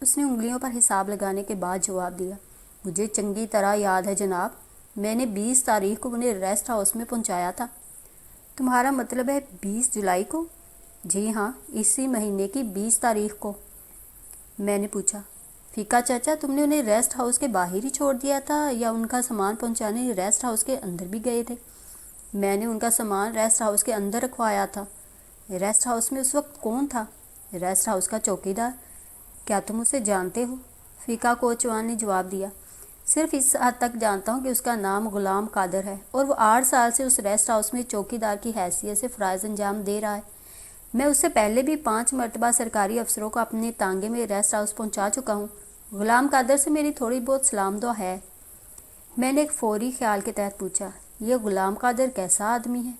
اس نے انگلیوں پر حساب لگانے کے بعد جواب دیا۔ مجھے چنگی طرح یاد ہے جناب، میں نے 20 تاریخ کو انہیں ریسٹ ہاؤس میں پہنچایا تھا۔ تمہارا مطلب ہے 20 جولائی کو؟ جی ہاں، اسی مہینے کی 20 تاریخ کو۔ میں نے پوچھا، فیکا چاچا تم نے انہیں ریسٹ ہاؤس کے باہر ہی چھوڑ دیا تھا یا ان کا سامان پہنچانے ریسٹ ہاؤس کے اندر بھی گئے تھے؟ میں نے ان کا سامان ریسٹ ہاؤس کے اندر رکھوایا تھا۔ ریسٹ ہاؤس میں اس وقت کون تھا؟ ریسٹ ہاؤس کا چوکیدار۔ کیا تم اسے جانتے ہو؟ فیکا کوچوان نے جواب دیا، صرف اس حد تک جانتا ہوں کہ اس کا نام غلام قادر ہے اور وہ 8 سال سے اس ریسٹ ہاؤس میں چوکیدار کی حیثیت سے فرائض انجام دے رہا ہے۔ میں اس سے پہلے بھی 5 مرتبہ سرکاری افسروں کو اپنے تانگے میں ریسٹ ہاؤس پہنچا چکا ہوں۔ غلام قادر سے میری تھوڑی بہت سلام دعا ہے۔ میں نے ایک فوری خیال کے تحت پوچھا، یہ غلام قادر کیسا آدمی ہے؟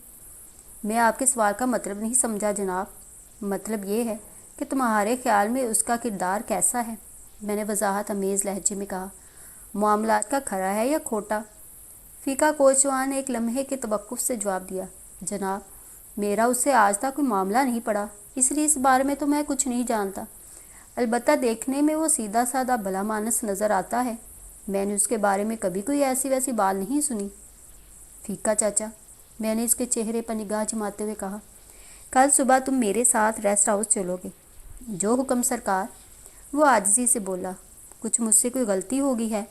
میں آپ کے سوال کا مطلب نہیں سمجھا جناب۔ مطلب یہ ہے کہ تمہارے خیال میں اس کا کردار کیسا ہے؟ میں نے وضاحت امیز لہجے میں کہا، معاملات کا کھرا ہے یا کھوٹا؟ فیکا کوچوان نے ایک لمحے کے توقف سے جواب دیا، جناب میرا اس سے آج تک کوئی معاملہ نہیں پڑا، اس لیے اس بارے میں تو میں کچھ نہیں جانتا۔ البتہ دیکھنے میں وہ سیدھا سادہ بھلا مانس نظر آتا ہے۔ میں نے اس کے بارے میں کبھی کوئی ایسی ویسی بات نہیں سنی۔ فیکا چاچا، میں نے اس کے چہرے پر نگاہ جماتے ہوئے کہا، کل صبح تم میرے ساتھ ریسٹ ہاؤس چلو گے؟ جو حکم سرکار۔ وہ عاجزی سے بولا، کچھ مجھ سے کوئی غلطی ہوگی ہے؟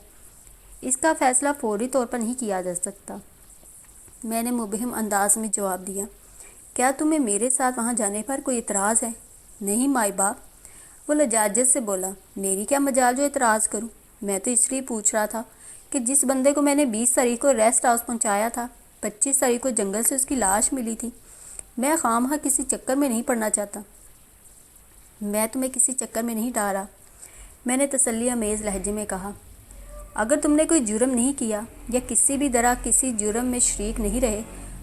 اس کا فیصلہ فوری طور پر نہیں کیا جا سکتا۔ میں نے مبہم انداز میں جواب دیا، کیا تمہیں میرے ساتھ وہاں جانے پر کوئی اعتراض ہے؟ نہیں مائی باپ۔ وہ لجاجت سے بولا، میری کیا مجال جو اعتراض کروں؟ میں تو اس لیے پوچھ رہا تھا کہ جس بندے کو میں نے 20 تاریخ کو ریسٹ ہاؤس پہنچایا تھا، 25 تاریخ کو جنگل سے اس کی لاش ملی تھی۔ میں خواہ کسی چکر میں نہیں پڑنا چاہتا۔ میں تمہیں کسی چکر میں نہیں ڈالا، میں نے تسلی امیز لہجے میں کہا۔ اگر تم نے کوئی جرم نہیں کیا یا کسی بھی طرح کسی جرم میں شریک نہیں رہے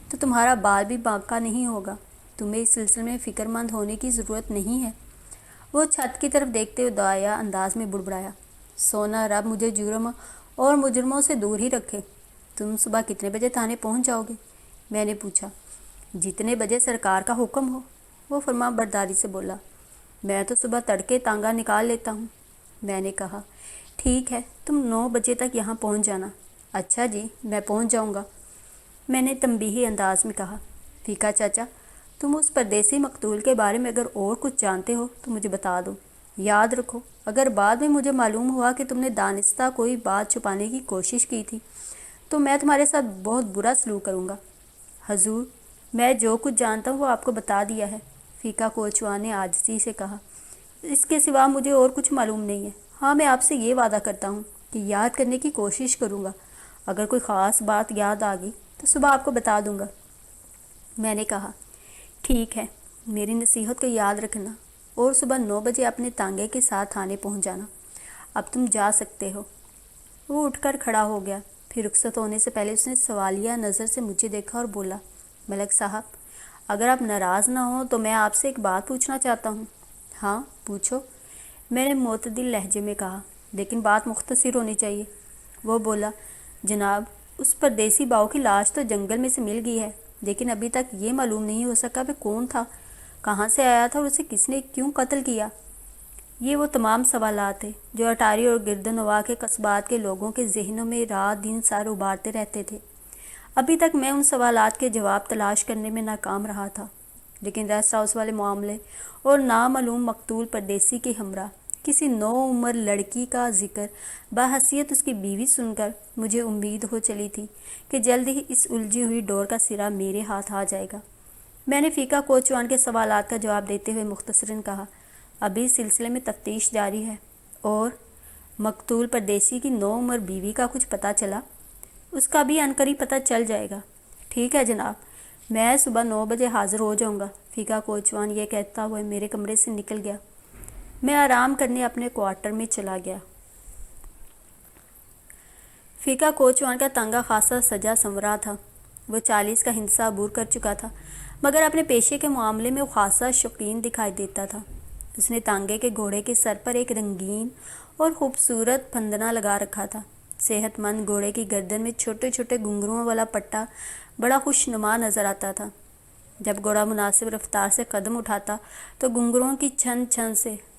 تو تمہارا بال بھی باقا نہیں ہوگا۔ تمہیں اس سلسلے میں فکر مند ہونے کی ضرورت نہیں ہے۔ وہ چھت کی طرف دیکھتے ہوئے دعائیا انداز میں بڑبڑایا، سونا رب مجھے جرم اور مجرموں سے دور ہی رکھے۔ تم صبح کتنے بجے تھانے پہنچ جاؤ گے؟ میں نے پوچھا۔ جتنے بجے سرکار کا حکم ہو، وہ فرما برداری سے بولا۔ میں تو صبح تڑکے تانگا نکال لیتا ہوں۔ میں نے کہا، ٹھیک ہے، تم 9 بجے تک یہاں پہنچ جانا۔ اچھا جی، میں پہنچ جاؤں گا، میں نے تنبیہی انداز میں کہا۔ فیکا چاچا، تم اس پردیسی مقتول کے بارے میں اگر اور کچھ جانتے ہو تو مجھے بتا دو۔ یاد رکھو، اگر بعد میں مجھے معلوم ہوا کہ تم نے دانستہ کوئی بات چھپانے کی کوشش کی تھی تو میں تمہارے ساتھ بہت برا سلوک کروں گا۔ حضور، میں جو کچھ جانتا ہوں وہ آپ کو بتا دیا ہے، فیکا کوچوان نے عاجزی سے کہا۔ اس کے سوا مجھے اور کچھ معلوم نہیں ہے۔ ہاں، میں آپ سے یہ وعدہ کرتا ہوں کہ یاد کرنے کی کوشش کروں گا۔ اگر کوئی خاص بات یاد آ گئی تو صبح آپ کو بتا دوں گا۔ میں نے کہا، ٹھیک ہے، میری نصیحت کو یاد رکھنا اور صبح 9 بجے اپنے تانگے کے ساتھ تھانے پہنچ جانا۔ اب تم جا سکتے ہو۔ وہ اٹھ کر کھڑا ہو گیا، پھر رخصت ہونے سے پہلے اس نے سوالیہ نظر سے مجھے دیکھا اور بولا، ملک صاحب، اگر آپ ناراض نہ ہوں تو میں آپ سے ایک بات پوچھنا چاہتا ہوں۔ ہاں، پوچھو، میں نے معتدل لہجے میں کہا، لیکن بات مختصر ہونی چاہیے۔ وہ بولا، جناب، اس پردیسی باؤ کی لاش تو جنگل میں سے مل گئی ہے، لیکن ابھی تک یہ معلوم نہیں ہو سکا کہ کون تھا، کہاں سے آیا تھا اور اسے کس نے کیوں قتل کیا۔ یہ وہ تمام سوالات ہیں جو اٹاری اور گردنواں کے قصبات کے لوگوں کے ذہنوں میں رات دن سر ابھارتے رہتے تھے۔ ابھی تک میں ان سوالات کے جواب تلاش کرنے میں ناکام رہا تھا، لیکن ریسٹ ہاؤس والے معاملے اور نامعلوم مقتول پردیسی کے ہمراہ کسی نو عمر لڑکی کا ذکر بحیثیت اس کی بیوی سن کر مجھے امید ہو چلی تھی کہ جلد ہی اس الجھی ہوئی ڈور کا سرا میرے ہاتھ آ جائے گا۔ میں نے فیکا کوچوان کے سوالات کا جواب دیتے ہوئے مختصراً کہا، ابھی اس سلسلے میں تفتیش جاری ہے۔ اور مقتول پردیسی کی 9 عمر بیوی کا کچھ پتہ چلا؟ اس کا بھی عنقریب پتہ چل جائے گا۔ ٹھیک ہے جناب، میں صبح 9 بجے حاضر ہو جاؤں گا۔ فیکا کوچوان یہ کہتا ہوا میرے کمرے سے نکل گیا۔ میں آرام کرنے اپنے کوارٹر میں چلا گیا۔ فیکا کوچوان کا تانگا خاصا سجا سنورا تھا۔ وہ 40 کا ہندسہ عبور کر چکا تھا، مگر اپنے پیشے کے معاملے میں وہ خاصا شوقین دکھائی دیتا تھا۔ اس نے تانگے کے گھوڑے کے سر پر ایک رنگین اور خوبصورت پھندنا لگا رکھا تھا۔ صحت مند گھوڑے کی گردن میں چھوٹے چھوٹے گھنگروؤں والا پٹا بڑا خوش نما نظر آتا تھا۔ جب گھوڑا مناسب رفتار سے قدم اٹھاتا تو گھنگروؤں کی چھن چھن سے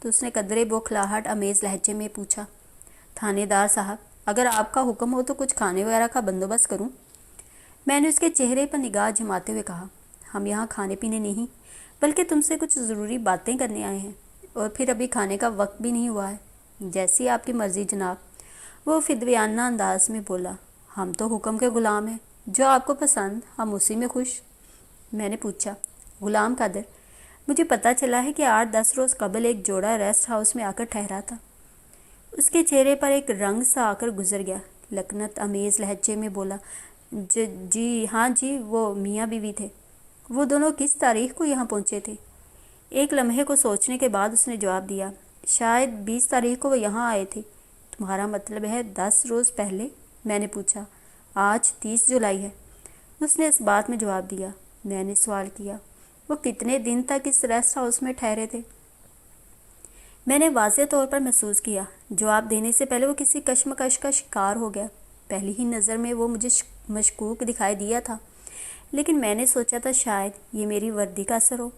تو اس نے قدرے بوکھلاہٹ امیز لہجے میں پوچھا، تھانے دار صاحب، اگر آپ کا حکم ہو تو کچھ کھانے وغیرہ کا بندوبست کروں؟ میں نے اس کے چہرے پر نگاہ جماتے ہوئے کہا، ہم یہاں کھانے پینے نہیں بلکہ تم سے کچھ ضروری باتیں کرنے آئے ہیں، اور پھر ابھی کھانے کا وقت بھی نہیں ہوا ہے۔ جیسی آپ کی مرضی جناب، وہ فدویانہ انداز میں بولا، ہم تو حکم کے غلام ہیں، جو آپ کو پسند ہم اسی میں خوش۔ میں نے پوچھا، غلام قادر، مجھے پتہ چلا ہے کہ 8-10 روز قبل ایک جوڑا ریسٹ ہاؤس میں آ کر ٹھہرا تھا۔ اس کے چہرے پر ایک رنگ سا آ کر گزر گیا، لکنت امیز لہجے میں بولا، جی ہاں جی، وہ میاں بیوی تھے۔ وہ دونوں کس تاریخ کو یہاں پہنچے تھے؟ ایک لمحے کو سوچنے کے بعد اس نے جواب دیا، شاید 20 تاریخ کو وہ یہاں آئے تھے۔ تمہارا مطلب ہے 10 روز پہلے؟ میں نے پوچھا۔ آج 30 جولائی ہے، اس نے اس بات میں جواب دیا۔ میں نے سوال کیا، وہ کتنے دن تک اس ریسٹ ہاؤس میں ٹھہرے تھے؟ میں نے واضح طور پر محسوس کیا جواب دینے سے پہلے وہ کسی کشمکش کا شکار ہو گیا۔ پہلی ہی نظر میں وہ مجھے مشکوک دکھائی دیا تھا، لیکن میں نے سوچا تھا شاید یہ میری وردی کا اثر ہو۔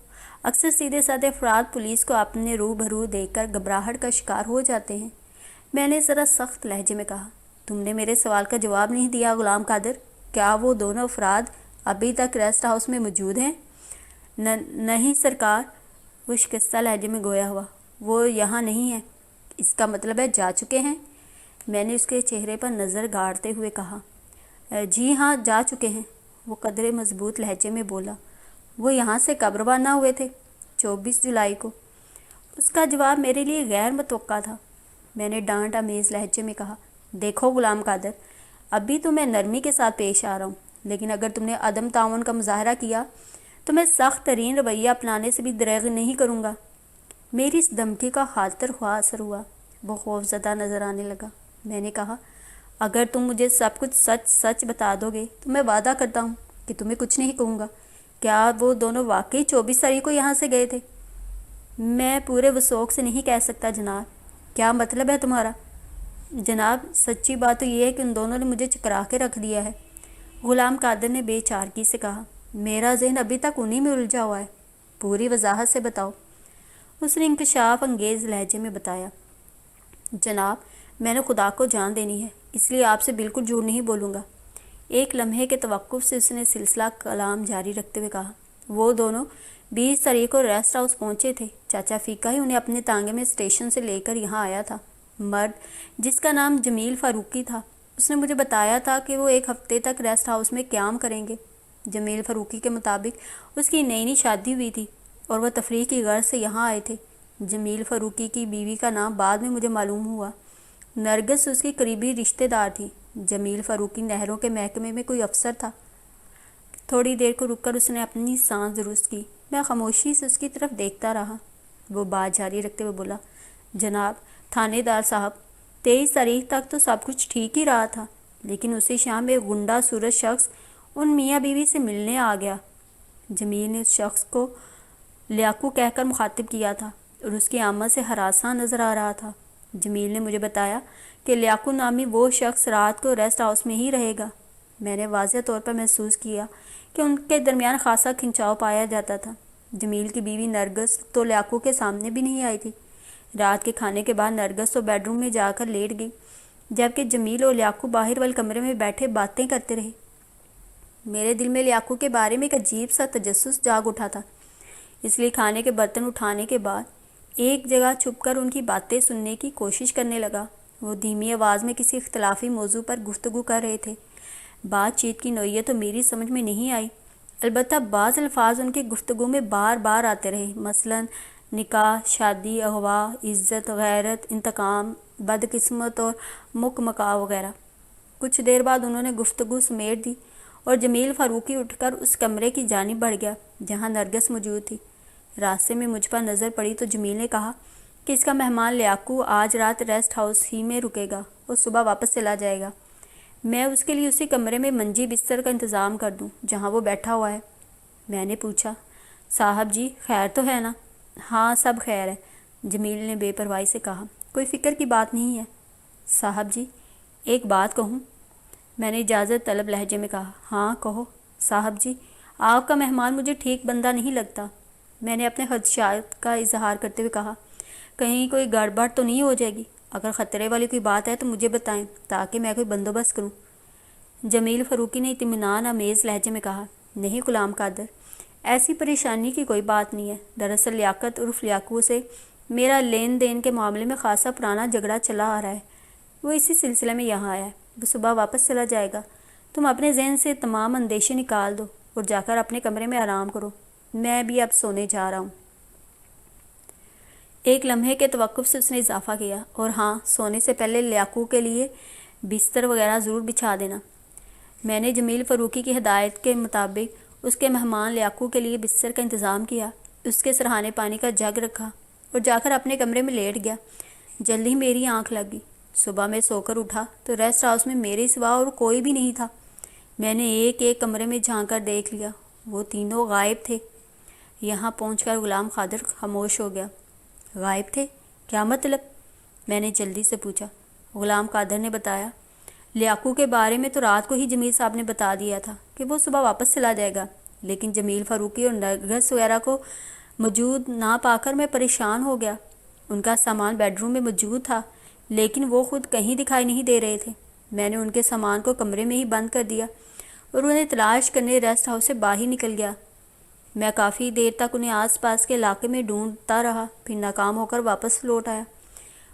اکثر سیدھے سادے افراد پولیس کو اپنے روبرو دیکھ کر گھبراہٹ کا شکار ہو جاتے ہیں۔ میں نے ذرا سخت لہجے میں کہا، تم نے میرے سوال کا جواب نہیں دیا غلام قادر، کیا وہ دونوں افراد ابھی تک ریسٹ ہاؤس میں موجود ہیں؟ نہیں سرکار، وہ شکستہ لہجے میں گویا ہوا، وہ یہاں نہیں ہے۔ اس کا مطلب ہے جا چکے ہیں؟ میں نے اس کے چہرے پر نظر گاڑتے ہوئے کہا، جی ہاں جا چکے ہیں۔ وہ قدرے مضبوط لہجے میں بولا، وہ یہاں سے کب روانہ ہوئے تھے؟ 24 جولائی کو۔ اس کا جواب میرے لیے غیر متوقع تھا۔ میں نے ڈانٹ آمیز لہجے میں کہا، دیکھو غلام قادر، ابھی تو میں نرمی کے ساتھ پیش آ رہا ہوں، لیکن اگر تم نے عدم تعاون کا مظاہرہ کیا تو میں سخت ترین رویہ اپنانے سے بھی دریغ نہیں کروں گا۔ میری اس دھمکی کا خاطر خواہ اثر ہوا، وہ خوف زدہ نظر آنے لگا۔ میں نے کہا، اگر تم مجھے سب کچھ سچ سچ بتا دو گے تو میں وعدہ کرتا ہوں کہ تمہیں کچھ نہیں کہوں گا۔ کیا وہ دونوں واقعی 24 تاریخ کو یہاں سے گئے تھے؟ میں پورے وثوق سے نہیں کہہ سکتا جناب۔ کیا مطلب ہے تمہارا؟ جناب سچی بات تو یہ ہے کہ ان دونوں نے مجھے چکرا کے رکھ دیا ہے، غلام قادر نے بے چارگی سے کہا۔ میرا ذہن ابھی تک انہی میں الجھا ہوا ہے۔ پوری وضاحت سے بتاؤ، اس نے انکشاف انگیز لہجے میں بتایا۔ جناب میں نے خدا کو جان دینی ہے، اس لیے آپ سے بالکل جھوٹ نہیں بولوں گا۔ ایک لمحے کے توقف سے اس نے سلسلہ کلام جاری رکھتے ہوئے کہا، وہ دونوں 20 تاریخ کو ریسٹ ہاؤس پہنچے تھے۔ چاچا فیقہ ہی انہیں اپنے تانگے میں اسٹیشن سے لے کر یہاں آیا تھا۔ مرد جس کا نام جمیل فاروقی تھا، اس نے مجھے بتایا تھا کہ وہ 1 ہفتے تک ریسٹ ہاؤس میں قیام کریں گے۔ جمیل فاروقی کے مطابق اس کی نئی شادی ہوئی تھی اور وہ تفریح کی غرض سے یہاں آئے تھے۔ جمیل فاروقی کی بیوی کا نام بعد میں مجھے معلوم ہوا، نرگس اس کی قریبی رشتہ دار تھی۔ جمیل فاروقی نہروں کے محکمے میں کوئی افسر تھا۔ تھوڑی دیر کو رک کر اس نے اپنی سانس درست کی۔ میں خاموشی سے اس کی طرف دیکھتا رہا۔ وہ بات جاری رکھتے ہوئے بولا، جناب تھانے دار صاحب، 23 تاریخ تک تو سب کچھ ٹھیک ہی رہا تھا، لیکن اسی شام ایک غنڈہ صورت شخص ان میاں بیوی سے ملنے آ گیا۔ جمیل نے اس شخص کو لیاقو کہہ کر مخاطب کیا تھا اور اس کی آمد سے ہراساں نظر آ رہا تھا۔ جمیل نے مجھے بتایا کہ لیاقو نامی وہ شخص رات کو ریسٹ ہاؤس میں ہی رہے گا۔ میں نے واضح طور پر محسوس کیا کہ ان کے درمیان خاصا کھنچاؤ پایا جاتا تھا۔ جمیل کی بیوی نرگس تو لیاقو کے سامنے بھی نہیں آئی تھی۔ رات کے کھانے کے بعد نرگس تو بیڈ روم میں جا کر لیٹ گئی، جبکہ جمیل اور لیاقو باہر والے کمرے میں بیٹھے باتیں کرتے رہے۔ میرے دل میں لیاقو کے بارے میں ایک عجیب سا تجسس جاگ اٹھا تھا، اس لیے کھانے کے برتن اٹھانے کے بعد ایک جگہ چھپ کر ان کی باتیں سننے کی کوشش کرنے لگا۔ وہ دھیمی آواز میں کسی اختلافی موضوع پر گفتگو کر رہے تھے۔ بات چیت کی نوعیت تو میری سمجھ میں نہیں آئی، البتہ بعض الفاظ ان کی گفتگو میں بار بار آتے رہے، مثلاً نکاح، شادی، اغوا، عزت، غیرت، انتقام، بدقسمت اور مکہ وغیرہ۔ کچھ دیر بعد انہوں نے گفتگو سمیٹ دی اور جمیل فاروقی اٹھ کر اس کمرے کی جانب بڑھ گیا جہاں نرگس موجود تھی۔ راستے میں مجھ پر نظر پڑی تو جمیل نے کہا کہ اس کا مہمان لیاقو آج رات ریسٹ ہاؤس ہی میں رکے گا اور صبح واپس چلا جائے گا۔ میں اس کے لیے اسی کمرے میں منجی بستر کا انتظام کر دوں جہاں وہ بیٹھا ہوا ہے۔ میں نے پوچھا، صاحب جی خیر تو ہے نا؟ ہاں سب خیر ہے، جمیل نے بے پرواہی سے کہا، کوئی فکر کی بات نہیں ہے۔ صاحب جی ایک بات کہوں؟ میں نے اجازت طلب لہجے میں کہا۔ ہاں کہو۔ صاحب جی آپ کا مہمان مجھے ٹھیک بندہ نہیں لگتا۔ میں نے اپنے خدشات کا اظہار کرتے ہوئے کہا، کہیں کوئی گڑبڑ تو نہیں ہو جائے گی؟ اگر خطرے والی کوئی بات ہے تو مجھے بتائیں تاکہ میں کوئی بندوبست کروں۔ جمیل فاروقی نے اطمینان آمیز لہجے میں کہا، نہیں غلام قادر، ایسی پریشانی کی کوئی بات نہیں ہے۔ دراصل لیاقت عرف لیاقو سے میرا لین دین کے معاملے میں خاصا پرانا جھگڑا چلا آ رہا ہے۔ وہ اسی سلسلے میں یہاں آیا ہے۔ وہ صبح واپس چلا جائے گا۔ تم اپنے ذہن سے تمام اندیشے نکال دو اور جا کر اپنے کمرے میں آرام کرو۔ میں بھی اب سونے جا رہا ہوں۔ ایک لمحے کے توقف سے اس نے اضافہ کیا، اور ہاں، سونے سے پہلے لیاقو کے لیے بستر وغیرہ ضرور بچھا دینا۔ میں نے جمیل فاروقی کی ہدایت کے مطابق اس کے مہمان لیاقو کے لیے بستر کا انتظام کیا، اس کے سرہانے پانی کا جگ رکھا اور جا کر اپنے کمرے میں لیٹ گیا۔ جلدی ہی میری آنکھ لگ گئی۔ صبح میں سو کر اٹھا تو ریسٹ ہاؤس میں میرے سوا اور کوئی بھی نہیں تھا۔ میں نے ایک ایک کمرے میں جھانک کر دیکھ لیا، وہ تینوں غائب تھے۔ یہاں پہنچ کر غلام قادر خاموش ہو گیا۔ غائب تھے؟ کیا مطلب؟ میں نے جلدی سے پوچھا۔ غلام قادر نے بتایا، لیاقو کے بارے میں تو رات کو ہی جمیل صاحب نے بتا دیا تھا کہ وہ صبح واپس چلا جائے گا، لیکن جمیل فاروقی اور نرگس وغیرہ کو موجود نہ پا کر میں پریشان ہو گیا۔ ان کا سامان بیڈ روم میں موجود تھا، لیکن وہ خود کہیں دکھائی نہیں دے رہے تھے۔ میں نے ان کے سامان کو کمرے میں ہی بند کر دیا اور انہیں تلاش کرنے ریسٹ ہاؤس سے باہر نکل گیا۔ میں کافی دیر تک انہیں آس پاس کے علاقے میں ڈھونڈتا رہا، پھر ناکام ہو کر واپس لوٹ آیا۔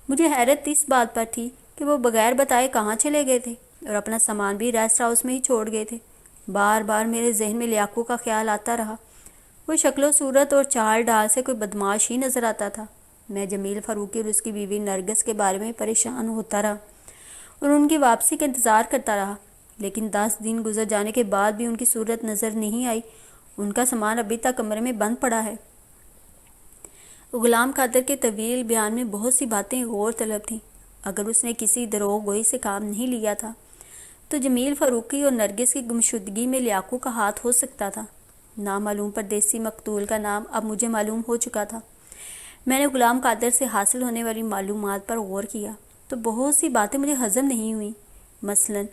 مجھے حیرت اس بات پر تھی کہ وہ بغیر بتائے کہاں چلے گئے تھے اور اپنا سامان بھی ریسٹ ہاؤس میں ہی چھوڑ گئے تھے۔ بار بار میرے ذہن میں لیاقو کا خیال آتا رہا۔ وہ شکل و صورت اور چال ڈال سے کوئی بدماش ہی نظر آتا تھا۔ میں جمیل فاروقی اور اس کی بیوی نرگس کے بارے میں پریشان ہوتا رہا اور ان کی واپسی کا انتظار کرتا رہا، لیکن 10 دن گزر جانے کے بعد بھی ان کی صورت نظر نہیں آئی۔ ان کا سامان ابھی تک کمرے میں بند پڑا ہے۔ غلام قادر کے طویل بیان میں بہت سی باتیں غور طلب تھیں۔ اگر اس نے کسی دروغ گوئی سے کام نہیں لیا تھا تو جمیل فاروقی اور نرگس کی گمشدگی میں لیاقو کا ہاتھ ہو سکتا تھا۔ نامعلوم پردیسی مقتول کا نام اب مجھے معلوم ہو چکا تھا۔ میں نے غلام قادر سے حاصل ہونے والی معلومات پر غور کیا تو بہت سی باتیں مجھے ہضم نہیں ہوئیں۔ مثلاً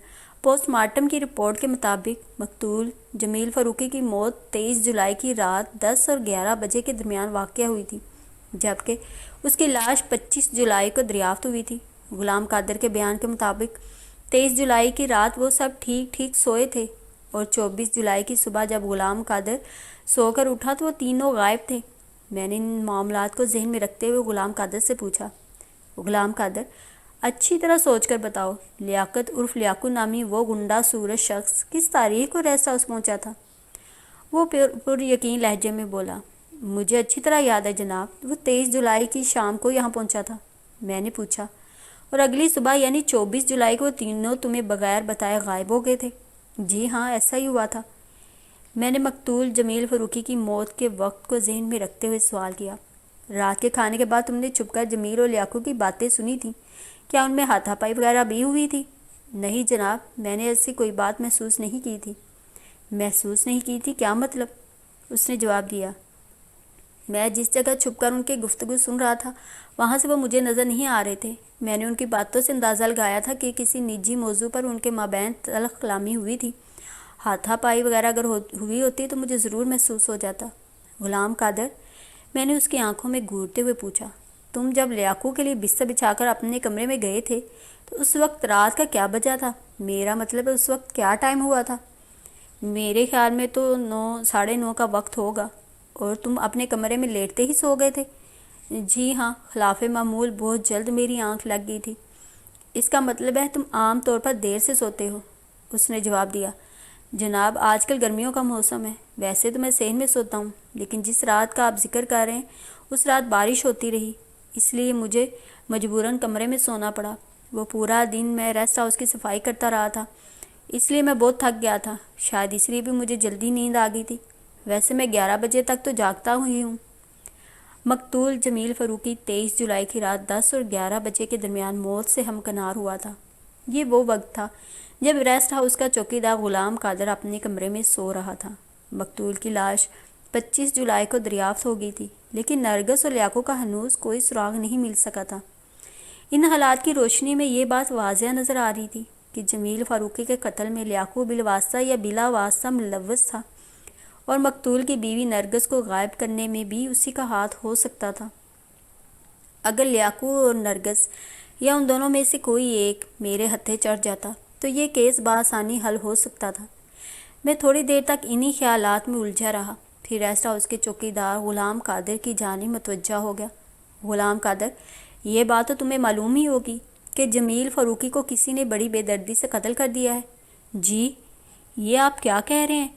پوسٹ مارٹم کی رپورٹ کے مطابق مقتول جمیل فاروقی کی موت 23 جولائی کی رات 10 اور 11 بجے کے درمیان واقع ہوئی تھی، جبکہ اس کی لاش 25 جولائی کو دریافت ہوئی تھی۔ غلام قادر کے بیان کے مطابق 23 جولائی کی رات وہ سب ٹھیک ٹھیک سوئے تھے، اور 24 جولائی کی صبح جب غلام قادر سو کر اٹھا تو وہ تینوں غائب تھے۔ میں نے ان معاملات کو ذہن میں رکھتے ہوئے غلام قادر سے پوچھا، غلام قادر، اچھی طرح سوچ کر بتاؤ، لیاقت عرف لیاقو نامی وہ گنڈا صورت شخص کس تاریخ کو ریسٹ ہاؤس پہنچا تھا؟ وہ پر یقین لہجے میں بولا، مجھے اچھی طرح یاد ہے جناب، وہ 23 جولائی کی شام کو یہاں پہنچا تھا۔ میں نے پوچھا، اور اگلی صبح یعنی 24 جولائی کو تینوں تمہیں بغیر بتائے غائب ہو گئے تھے؟ جی ہاں، ایسا ہی ہوا تھا۔ میں نے مقتول جمیل فاروقی کی موت کے وقت کو ذہن میں رکھتے ہوئے سوال کیا، رات کے کھانے کے بعد تم نے چھپ کر جمیل اور لیاقو کی باتیں سنی تھیں؟ کیا ان میں ہاتھا پائی وغیرہ بھی ہوئی تھی؟ نہیں جناب، میں نے ایسی کوئی بات محسوس نہیں کی تھی۔ محسوس نہیں کی تھی؟ کیا مطلب؟ اس نے جواب دیا، میں جس جگہ چھپ کر ان کے گفتگو سن رہا تھا وہاں سے وہ مجھے نظر نہیں آ رہے تھے۔ میں نے ان کی باتوں سے اندازہ لگایا تھا کہ کسی نجی موضوع پر ان کے مابین تلخ کلامی ہوئی تھی۔ ہاتھا پائی وغیرہ اگر ہوئی ہوتی تو مجھے ضرور محسوس ہو جاتا۔ غلام قادر، میں نے اس کی آنکھوں میں گھورتے ہوئے پوچھا، تم جب لیاقو کے لیے بستر بچھا کر اپنے کمرے میں گئے تھے تو اس وقت رات کا کیا بجا تھا؟ میرا مطلب ہے اس وقت کیا ٹائم ہوا تھا؟ میرے خیال میں تو 9، 9:30 کا وقت ہوگا۔ اور تم اپنے کمرے میں لیٹتے ہی سو گئے تھے؟ جی ہاں، خلاف معمول بہت جلد میری آنکھ لگ گئی تھی۔ اس کا مطلب ہے تم عام طور پر دیر سے سوتے ہو؟ اس نے جواب دیا، جناب آج کل گرمیوں کا موسم ہے، ویسے تو میں صحن میں سوتا ہوں، لیکن جس رات کا آپ ذکر کر رہے ہیں اس رات بارش ہوتی رہی، اس لیے مجھے مجبوراً کمرے میں سونا پڑا۔ وہ پورا دن میں ریسٹ ہاؤس کی صفائی کرتا رہا تھا، اس لیے میں بہت تھک گیا تھا، شاید اس لیے بھی مجھے جلدی نیند آ گئی تھی۔ ویسے میں 11 بجے تک تو جاگتا ہی ہوں۔ مقتول جمیل فاروقی 23 جولائی کی رات 10 اور 11 بجے کے درمیان موت سے ہمکنار ہوا تھا۔ یہ وہ وقت تھا جب ریسٹ ہاؤس کا چوکیدار غلام قادر اپنے کمرے میں سو رہا تھا۔ مقتول کی لاش 25 جولائی کو دریافت ہو گئی تھی، لیکن نرگس اور لیاقو کا ہنوز کوئی سراغ نہیں مل سکا تھا۔ ان حالات کی روشنی میں یہ بات واضح نظر آ رہی تھی کہ جمیل فاروقی کے قتل میں لیاقو بالواسطہ یا بلا واسطہ ملوث تھا، اور مقتول کی بیوی نرگس کو غائب کرنے میں بھی اسی کا ہاتھ ہو سکتا تھا۔ اگر لیاقو اور نرگس یا ان دونوں میں سے کوئی ایک میرے ہتھے چڑھ جاتا تو یہ کیس بآسانی حل ہو سکتا تھا۔ میں تھوڑی دیر تک انہی خیالات میں الجھا رہا، پھر ریسٹ ہاؤس کے چوکیدار غلام قادر کی جانب متوجہ ہو گیا۔ غلام قادر، یہ بات تو تمہیں معلوم ہی ہوگی کہ جمیل فاروقی کو کسی نے بڑی بے دردی سے قتل کر دیا ہے۔ جی، یہ آپ کیا کہہ رہے ہیں؟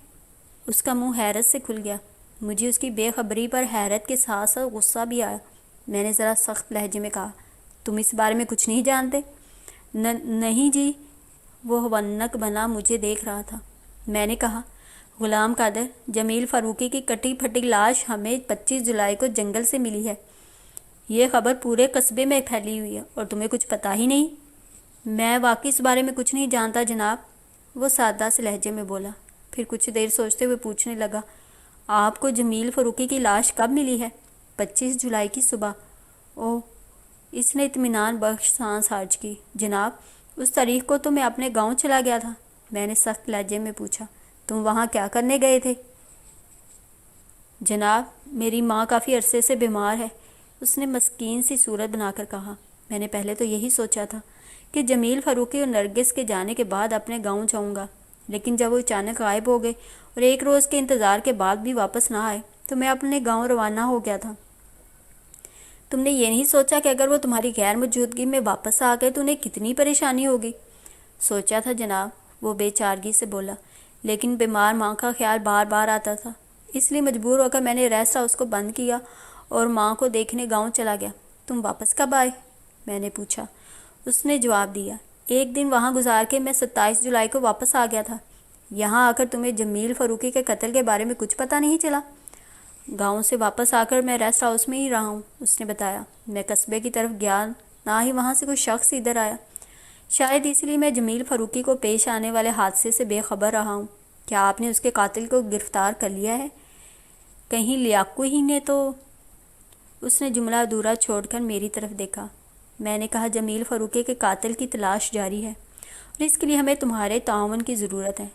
اس کا منہ حیرت سے کھل گیا۔ مجھے اس کی بے خبری پر حیرت کے ساتھ ساتھ غصہ بھی آیا۔ میں نے ذرا سخت لہجے میں کہا، تم اس بارے میں کچھ نہیں جانتے؟ نہیں جی، وہ ونک بنا مجھے دیکھ رہا تھا۔ میں نے کہا، غلام قادر، جمیل فاروقی کی کٹی پھٹی لاش ہمیں 25 جولائی کو جنگل سے ملی ہے۔ یہ خبر پورے قصبے میں پھیلی ہوئی ہے اور تمہیں کچھ پتہ ہی نہیں؟ میں واقعی اس بارے میں کچھ نہیں جانتا جناب، وہ سادہ سے لہجے میں بولا۔ پھر کچھ دیر سوچتے ہوئے پوچھنے لگا، آپ کو جمیل فاروقی کی لاش کب ملی ہے؟ 25 جولائی کی صبح۔ اوہ، اس نے اطمینان بخش سانس خارج کی۔ جناب، اس تاریخ کو تو میں اپنے گاؤں چلا گیا تھا۔ میں نے سخت لہجے میں پوچھا، تم وہاں کیا کرنے گئے تھے؟ جناب، میری ماں کافی عرصے سے بیمار ہے، اس نے مسکین سی صورت بنا کر کہا۔ میں نے پہلے تو یہی سوچا تھا کہ جمیل فاروقی اور نرگس کے جانے کے بعد اپنے گاؤں جاؤں گا، لیکن جب وہ اچانک غائب ہو گئے اور ایک روز کے انتظار کے بعد بھی واپس نہ آئے تو میں اپنے گاؤں روانہ ہو گیا تھا۔ تم نے یہ نہیں سوچا کہ اگر وہ تمہاری غیر موجودگی میں واپس آ گئے تو انہیں کتنی پریشانی ہوگی؟ سوچا تھا جناب، وہ بے چارگی سے بولا، لیکن بیمار ماں کا خیال بار بار آتا تھا، اس لیے مجبور ہو کر میں نے ریسٹ ہاؤس کو بند کیا اور ماں کو دیکھنے گاؤں چلا گیا۔ تم واپس کب آئے؟ میں نے پوچھا۔ اس نے جواب دیا، ایک دن وہاں گزار کے میں 27 جولائی کو واپس آ گیا تھا۔ یہاں آ کر تمہیں جمیل فاروقی کے قتل کے بارے میں کچھ پتہ نہیں چلا؟ گاؤں سے واپس آ کر میں ریسٹ ہاؤس میں ہی رہا ہوں، اس نے بتایا۔ میں قصبے کی طرف گیا، نہ ہی وہاں سے کوئی شخص ادھر آیا۔ شاید اس لیے میں جمیل فاروقی کو پیش آنے والے حادثے سے بے خبر رہا ہوں۔ کیا آپ نے اس کے قاتل کو گرفتار کر لیا ہے؟ کہیں لیاقو ہی نے تو؟ اس نے جملہ ادھورا چھوڑ کر میری طرف دیکھا۔ میں نے کہا، جمیل فاروقی کے قاتل کی تلاش جاری ہے اور اس کے لیے ہمیں تمہارے تعاون کی ضرورت ہے۔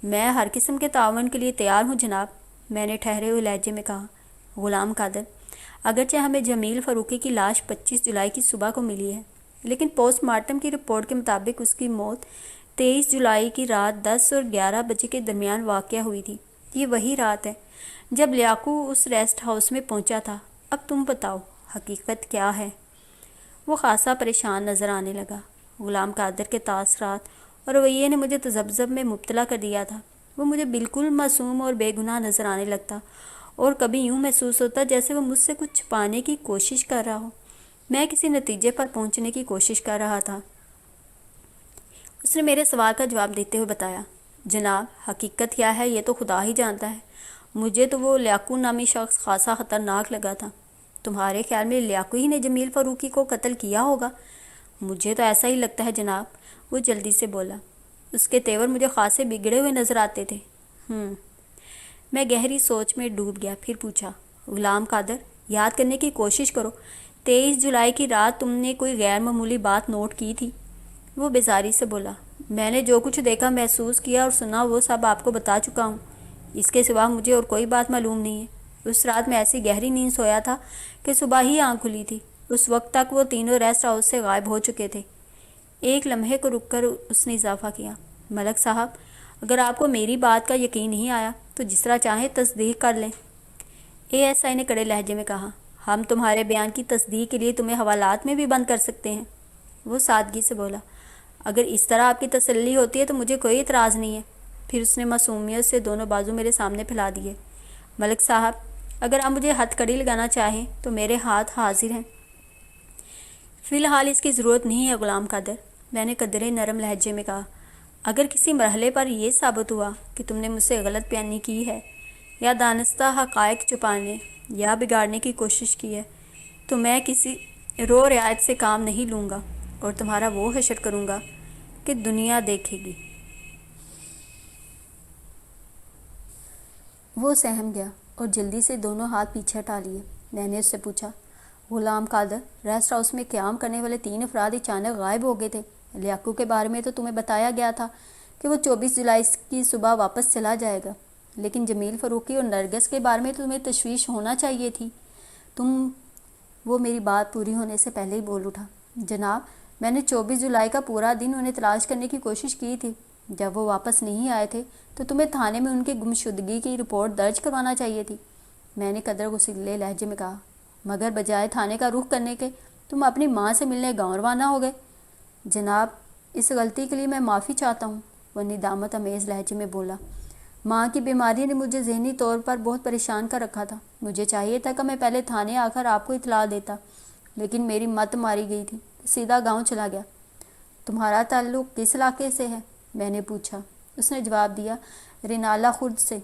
میں ہر قسم کے تعاون کے لیے تیار ہوں جناب، میں نے ٹھہرے ہوئے لہجے میں کہا۔ غلام قادر، اگرچہ ہمیں جمیل فاروقی کی لاش 25 جولائی کی صبح کو ملی ہے، لیکن پوسٹ مارٹم کی رپورٹ کے مطابق اس کی موت 23 جولائی کی رات 10 اور 11 بجے کے درمیان واقع ہوئی تھی۔ یہ وہی رات ہے جب لیاقو اس ریسٹ ہاؤس میں پہنچا تھا۔ اب تم بتاؤ، حقیقت کیا ہے؟ وہ خاصا پریشان نظر آنے لگا۔ غلام قادر کے تاثرات اور رویے نے مجھے تذبذب میں مبتلا کر دیا تھا۔ وہ مجھے بالکل معصوم اور بے گناہ نظر آنے لگتا اور کبھی یوں محسوس ہوتا جیسے وہ مجھ سے کچھ چھپانے کی کوشش کر رہا ہو۔ میں کسی نتیجے پر پہنچنے کی کوشش کر رہا تھا۔ اس نے میرے سوال کا جواب دیتے ہوئے بتایا، جناب، حقیقت کیا ہے یہ تو خدا ہی جانتا ہے۔ مجھے تو وہ لیاقو نامی شخص خاصا خطرناک لگا تھا۔ تمہارے خیال میں لیاقو ہی نے جمیل فاروقی کو قتل کیا ہوگا؟ مجھے تو ایسا ہی لگتا ہے جناب، وہ جلدی سے بولا۔ اس کے تیور مجھے خاصے بگڑے ہوئے نظر آتے تھے۔ میں گہری سوچ میں ڈوب گیا، پھر پوچھا، غلام قادر، یاد کرنے کی کوشش کرو، 23 جولائی کی رات تم نے کوئی غیر معمولی بات نوٹ کی تھی؟ وہ بیزاری سے بولا، میں نے جو کچھ دیکھا، محسوس کیا اور سنا وہ سب آپ کو بتا چکا ہوں۔ اس کے سوا مجھے اور کوئی بات معلوم نہیں ہے۔ اس رات میں ایسی گہری نیند سویا تھا کہ صبح ہی آنکھ کھلی تھی۔ اس وقت تک وہ تینوں ریسٹ ہاؤس سے غائب ہو چکے تھے۔ ایک لمحے کو رک کر اس نے اضافہ کیا، ملک صاحب، اگر آپ کو میری بات کا یقین نہیں آیا تو جس طرح چاہیں تصدیق کر لیں۔ ASI نے کڑے لہجے میں کہا، ہم تمہارے بیان کی تصدیق کے لیے تمہیں حوالات میں بھی بند کر سکتے ہیں۔ وہ سادگی سے بولا، اگر اس طرح آپ کی تسلی ہوتی ہے تو مجھے کوئی اعتراض نہیں ہے۔ پھر اس نے معصومیت سے دونوں بازو میرے سامنے پھیلا دیے۔ ملک صاحب، اگر آپ مجھے ہتھ کڑی لگانا چاہیں تو میرے ہاتھ حاضر ہیں۔ فی الحال اس کی ضرورت نہیں ہے غلام قادر، میں نے قدرے نرم لہجے میں کہا۔ اگر کسی مرحلے پر یہ ثابت ہوا کہ تم نے مجھ سے غلط بیانی کی ہے یا دانستہ حقائق چھپانے یا بگاڑنے کی کوشش کی ہے تو میں کسی رو رعایت سے کام نہیں لوں گا اور تمہارا وہ حشر کروں گا کہ دنیا دیکھے گی۔ وہ سہم گیا اور جلدی سے دونوں ہاتھ پیچھے ہٹا لیے۔ میں نے اس سے پوچھا، غلام قادر، ریسٹ ہاؤس میں قیام کرنے والے 3 افراد اچانک غائب ہو گئے تھے۔ لیاقو کے بارے میں تو تمہیں بتایا گیا تھا کہ وہ 24 جولائی کی صبح واپس چلا جائے گا، لیکن جمیل فاروقی اور نرگس کے بارے میں تمہیں تشویش ہونا چاہیے تھی۔ تم وہ میری بات پوری ہونے سے پہلے ہی بول اٹھا، جناب میں نے 24 جولائی کا پورا دن انہیں تلاش کرنے کی کوشش کی تھی۔ جب وہ واپس نہیں آئے تھے تو تمہیں تھانے میں ان کی گمشدگی کی رپورٹ درج کروانا چاہیے تھی۔ میں نے قدر غصیلے لہجے میں کہا، مگر بجائے تھانے کا رخ کرنے کے تم اپنی ماں سے ملنے گاؤں روانہ ہو گئے۔ جناب اس غلطی کے لیے میں معافی چاہتا ہوں، وہ ندامت امیز لہجے میں بولا۔ ماں کی بیماری نے مجھے ذہنی طور پر بہت پریشان کر رکھا تھا۔ مجھے چاہیے تھا کہ میں پہلے تھانے آ کر آپ کو اطلاع دیتا، لیکن میری مت ماری گئی تھی، سیدھا گاؤں چلا گیا۔ تمہارا تعلق کس علاقے سے ہے؟ میں نے پوچھا۔ اس نے جواب دیا، رینالہ خرد سے۔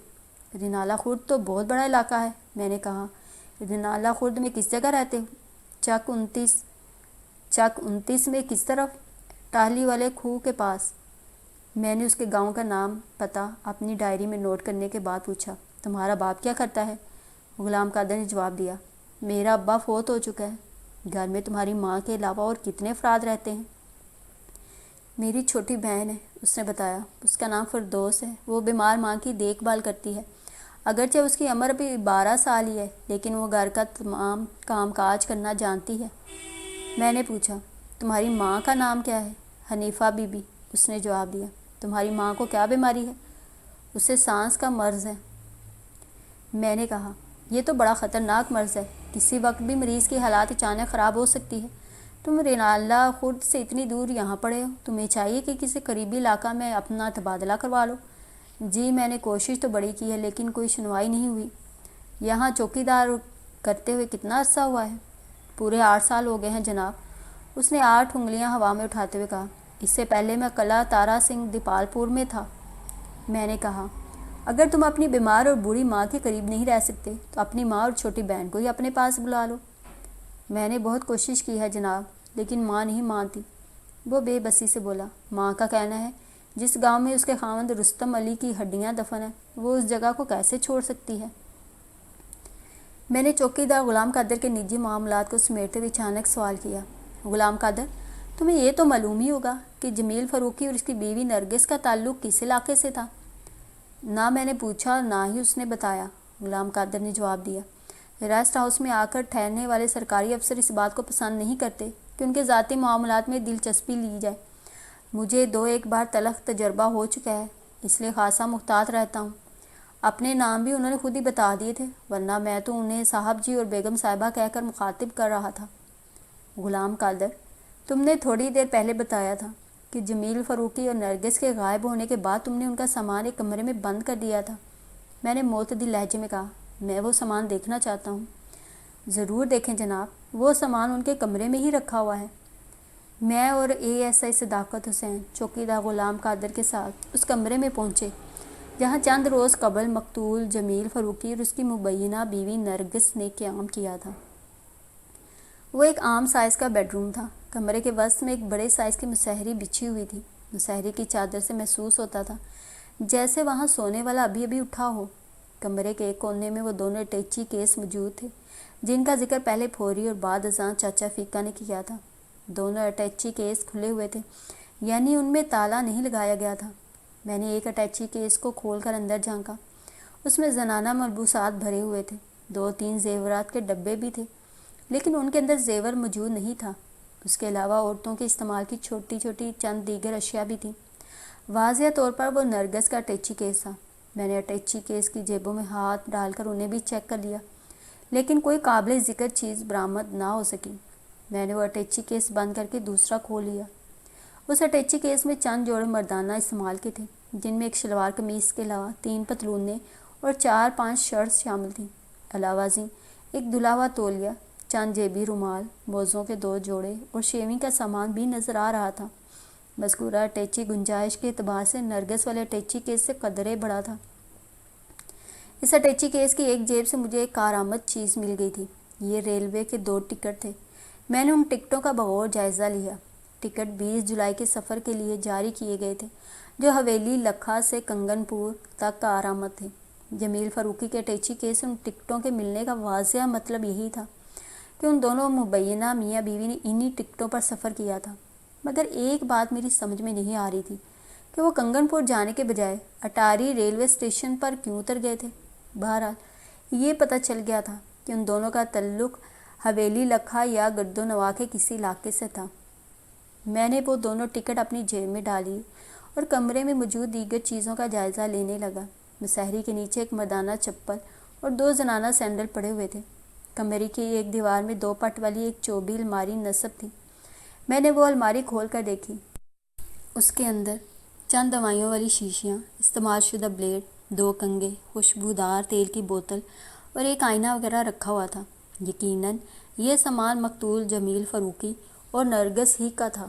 رینالہ خرد تو بہت بڑا علاقہ ہے، میں نے کہا۔ رینالہ خرد میں کس جگہ رہتے ہو؟ چک 29 میں کس طرف؟ ٹاہلی والے کھوہ کے پاس۔ میں نے اس کے گاؤں کا نام پتہ اپنی ڈائری میں نوٹ کرنے کے بعد پوچھا، تمہارا باپ کیا کرتا ہے؟ غلام قادر نے جواب دیا، میرا ابا فوت ہو چکا ہے۔ گھر میں تمہاری ماں کے علاوہ اور کتنے افراد رہتے ہیں؟ میری چھوٹی بہن ہے، اس نے بتایا، اس کا نام فردوس ہے۔ وہ بیمار ماں کی دیکھ بھال کرتی ہے۔ اگرچہ اس کی عمر ابھی 12 سال ہی ہے، لیکن وہ گھر کا تمام کام کاج کرنا جانتی ہے۔ میں نے پوچھا، تمہاری ماں کا نام کیا ہے؟ حنیفہ بی بی، اس نے جواب دیا۔ تمہاری ماں کو کیا بیماری ہے؟ اسے سانس کا مرض ہے۔ میں نے کہا، یہ تو بڑا خطرناک مرض ہے، کسی وقت بھی مریض کی حالت اچانک خراب ہو سکتی ہے۔ تم رینالہ خرد سے اتنی دور یہاں پڑے ہو، تمہیں چاہیے کہ کسی قریبی علاقہ میں اپنا تبادلہ کروا لو۔ جی میں نے کوشش تو بڑی کی ہے، لیکن کوئی سنوائی نہیں ہوئی۔ یہاں چوکی دار کرتے ہوئے کتنا عرصہ ہوا ہے؟ پورے 8 سال ہو گئے ہیں جناب، اس نے 8 انگلیاں ہوا میں اٹھاتے ہوئے کہا۔ اس سے پہلے میں قلعہ تارا سنگھ دیپال پور میں تھا۔ میں نے کہا، اگر تم اپنی بیمار اور بوڑھی ماں کے قریب نہیں رہ سکتے تو اپنی ماں اور چھوٹی بہن کو ہی اپنے پاس بلا لو۔ میں نے بہت کوشش کی ہے جناب، لیکن ماں نہیں مانتی، وہ بے بسی سے بولا۔ ماں کا کہنا ہے جس گاؤں میں اس کے خاوند رستم علی کی ہڈیاں دفن ہیں، وہ اس جگہ کو کیسے چھوڑ سکتی ہے؟ میں نے چوکی دار غلام قادر کے نجی معاملات کو سمیٹتے ہوئے اچانک سوال کیا، غلام قادر تمہیں یہ تو معلوم ہی ہوگا کہ جمیل فاروقی اور اس کی بیوی نرگس کا تعلق کس علاقے سے تھا؟ نہ میں نے پوچھا نہ ہی اس نے بتایا، غلام قادر نے جواب دیا۔ ریسٹ ہاؤس میں آ کر ٹھہرنے والے سرکاری افسر اس بات کو پسند نہیں کرتے کہ ان کے ذاتی معاملات میں دلچسپی لی جائے۔ مجھے 2-1 بار تلخ تجربہ ہو چکا ہے، اس لیے خاصا محتاط رہتا ہوں۔ اپنے نام بھی انہوں نے خود ہی بتا دیے تھے، ورنہ میں تو انہیں صاحب جی اور بیگم صاحبہ کہہ کر مخاطب کر رہا تھا۔ غلام قادر تم نے تھوڑی دیر پہلے بتایا تھا کہ جمیل فاروقی اور نرگس کے غائب ہونے کے بعد تم نے ان کا سامان ایک کمرے میں بند کر دیا تھا۔ میں نے معتدل لہجے میں کہا، میں وہ سامان دیکھنا چاہتا ہوں۔ ضرور دیکھیں جناب، وہ سامان ان کے کمرے میں ہی رکھا ہوا ہے۔ میں اور ASI صداقت حسین چوکیدار غلام قادر کے ساتھ اس کمرے میں پہنچے جہاں چند روز قبل مقتول جمیل فاروقی اور اس کی مبینہ بیوی نرگس نے قیام کیا تھا۔ وہ ایک عام سائز کا بیڈ روم تھا۔ کمرے کے وسط میں ایک بڑے سائز کی مسہری بچھی ہوئی تھی۔ مسہری کی چادر سے محسوس ہوتا تھا جیسے وہاں سونے والا ابھی ابھی اٹھا ہو۔ کمرے کے ایک کونے میں وہ دونوں اٹیچی کیس موجود تھے جن کا ذکر پہلے پھوری اور بعد ازاں چاچا فیقہ نے کیا تھا۔ دونوں اٹیچی کیس کھلے ہوئے تھے، یعنی ان میں تالا نہیں لگایا گیا تھا۔ میں نے ایک اٹیچی کیس کو کھول کر اندر جھانکا۔ اس میں زنانہ ملبوسات بھرے ہوئے تھے، 2-3 زیورات کے ڈبے بھی تھے، لیکن ان کے اندر زیور موجود نہیں تھا۔ اس کے علاوہ عورتوں کے استعمال کی چھوٹی چھوٹی چند دیگر اشیاء بھی تھیں۔ واضح طور پر وہ نرگس کا اٹیچی کیس تھا۔ میں نے اٹیچی کیس کی جیبوں میں ہاتھ ڈال کر انہیں بھی چیک کر لیا، لیکن کوئی قابل ذکر چیز برآمد نہ ہو سکی۔ میں نے وہ اٹیچی کیس بند کر کے دوسرا کھول لیا۔ اس اٹیچی کیس میں چند جوڑے مردانہ استعمال کے تھے، جن میں ایک شلوار قمیص کے علاوہ 3 پتلونیں اور 4-5 شرٹس شامل تھیں۔ علاوہ ازیں ایک دھلا ہوا تولیہ، چند جیبی رومال، موزوں کے 2 جوڑے اور شیونگ کا سامان بھی نظر آ رہا تھا۔ مذکورہ اٹیچی گنجائش کے اعتبار سے نرگس والے اٹیچی کیس سے قدرے بڑا تھا۔ اس اٹیچی کیس کی ایک جیب سے مجھے ایک کارآمد چیز مل گئی تھی۔ یہ ریلوے کے 2 ٹکٹ تھے۔ میں نے ان ٹکٹوں کا بغور جائزہ لیا۔ ٹکٹ 20 جولائی کے سفر کے لیے جاری کیے گئے تھے، جو حویلی لکھا سے کنگن پور تک کارآمد تھے۔ جمیل فاروقی کے اٹیچی کیس سے ان ٹکٹوں کے ملنے کا واضح مطلب یہی تھا کہ ان دونوں مبینہ میاں بیوی نے انہی ٹکٹوں پر سفر کیا تھا۔ مگر ایک بات میری سمجھ میں نہیں آ رہی تھی کہ وہ کنگن پور جانے کے بجائے اٹاری ریلوے اسٹیشن پر کیوں اتر گئے تھے۔ بہرحال یہ پتہ چل گیا تھا کہ ان دونوں کا تعلق حویلی لکھا یا گردونواں کے کسی علاقے سے تھا۔ میں نے وہ دونوں ٹکٹ اپنی جیب میں ڈالی اور کمرے میں موجود دیگر چیزوں کا جائزہ لینے لگا۔ مصحری کے نیچے ایک مردانہ چپل اور 2 زنانہ سینڈل پڑے ہوئے تھے۔ کمرے کی ایک دیوار میں 2 پٹ والی ایک چوبی الماری نصب تھی۔ میں نے وہ الماری کھول کر دیکھی۔ اس کے اندر چند دوائیوں والی شیشیاں، استعمال شدہ بلیڈ، 2 کنگھے، خوشبودار تیل کی بوتل اور ایک آئینہ وغیرہ رکھا ہوا تھا۔ یقیناً یہ سامان مقتول جمیل فاروقی اور نرگس ہی کا تھا۔